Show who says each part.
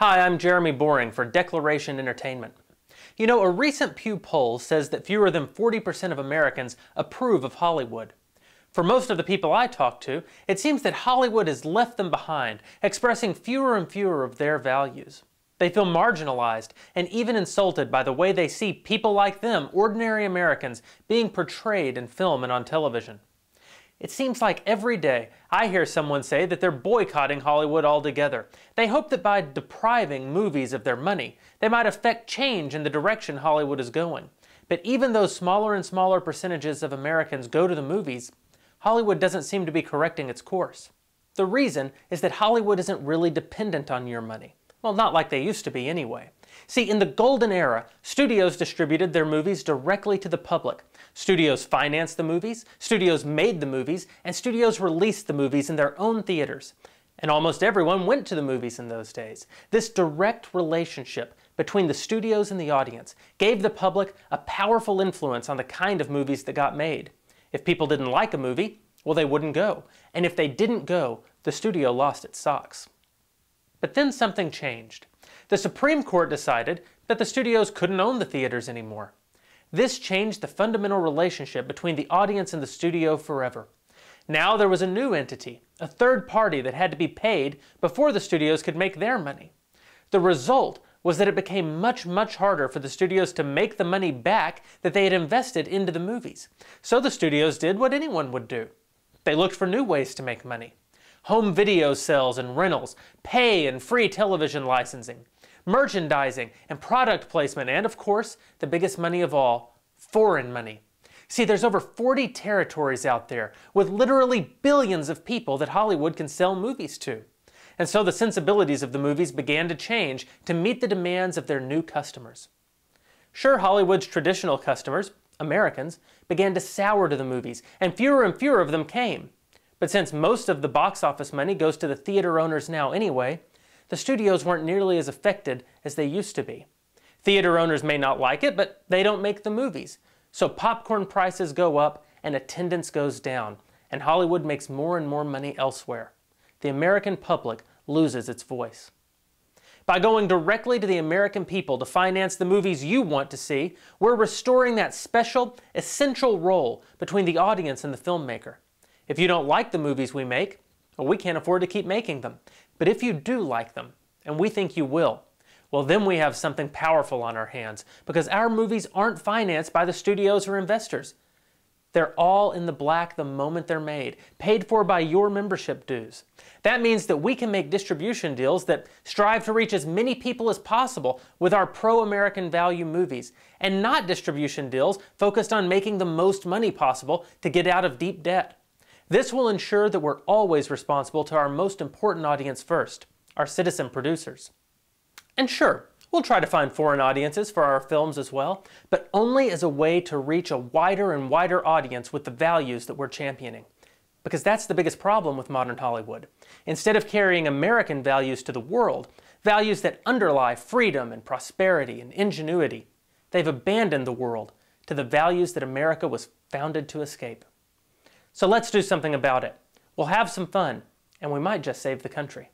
Speaker 1: Hi, I'm Jeremy Boring for Declaration Entertainment. You know, a recent Pew poll says that fewer than 40% of Americans approve of Hollywood. For most of the people I talk to, it seems that Hollywood has left them behind, expressing fewer and fewer of their values. They feel marginalized and even insulted by the way they see people like them, ordinary Americans, being portrayed in film and on television. It seems like every day I hear someone say that they're boycotting Hollywood altogether. They hope that by depriving movies of their money, they might affect change in the direction Hollywood is going. But even though smaller and smaller percentages of Americans go to the movies, Hollywood doesn't seem to be correcting its course. The reason is that Hollywood isn't really dependent on your money. Well, not like they used to be anyway. See, in the golden era, studios distributed their movies directly to the public. Studios financed the movies, studios made the movies, and studios released the movies in their own theaters. And almost everyone went to the movies in those days. This direct relationship between the studios and the audience gave the public a powerful influence on the kind of movies that got made. If people didn't like a movie, well, they wouldn't go. And if they didn't go, the studio lost its socks. But then something changed. The Supreme Court decided that the studios couldn't own the theaters anymore. This changed the fundamental relationship between the audience and the studio forever. Now there was a new entity, a third party that had to be paid before the studios could make their money. The result was that it became much harder for the studios to make the money back that they had invested into the movies. So the studios did what anyone would do. They looked for new ways to make money. Home video sales and rentals, pay and free television licensing, merchandising and product placement, and of course, the biggest money of all, foreign money. See, there's over 40 territories out there with literally billions of people that Hollywood can sell movies to. And so the sensibilities of the movies began to change to meet the demands of their new customers. Sure, Hollywood's traditional customers, Americans, began to sour to the movies, and fewer of them came. But since most of the box office money goes to the theater owners now anyway, the studios weren't nearly as affected as they used to be. Theater owners may not like it, but they don't make the movies. So popcorn prices go up and attendance goes down, and Hollywood makes more and more money elsewhere. The American public loses its voice. By going directly to the American people to finance the movies you want to see, we're restoring that special, essential role between the audience and the filmmaker. If you don't like the movies we make, well, we can't afford to keep making them. But if you do like them, and we think you will, well, then we have something powerful on our hands, because our movies aren't financed by the studios or investors. They're all in the black the moment they're made, paid for by your membership dues. That means that we can make distribution deals that strive to reach as many people as possible with our pro-American value movies, and not distribution deals focused on making the most money possible to get out of deep debt. This will ensure that we're always responsible to our most important audience first, our citizen producers. And sure, we'll try to find foreign audiences for our films as well, but only as a way to reach a wider and wider audience with the values that we're championing. Because that's the biggest problem with modern Hollywood. Instead of carrying American values to the world, values that underlie freedom and prosperity and ingenuity, they've abandoned the world to the values that America was founded to escape. So let's do something about it. We'll have some fun, and we might just save the country.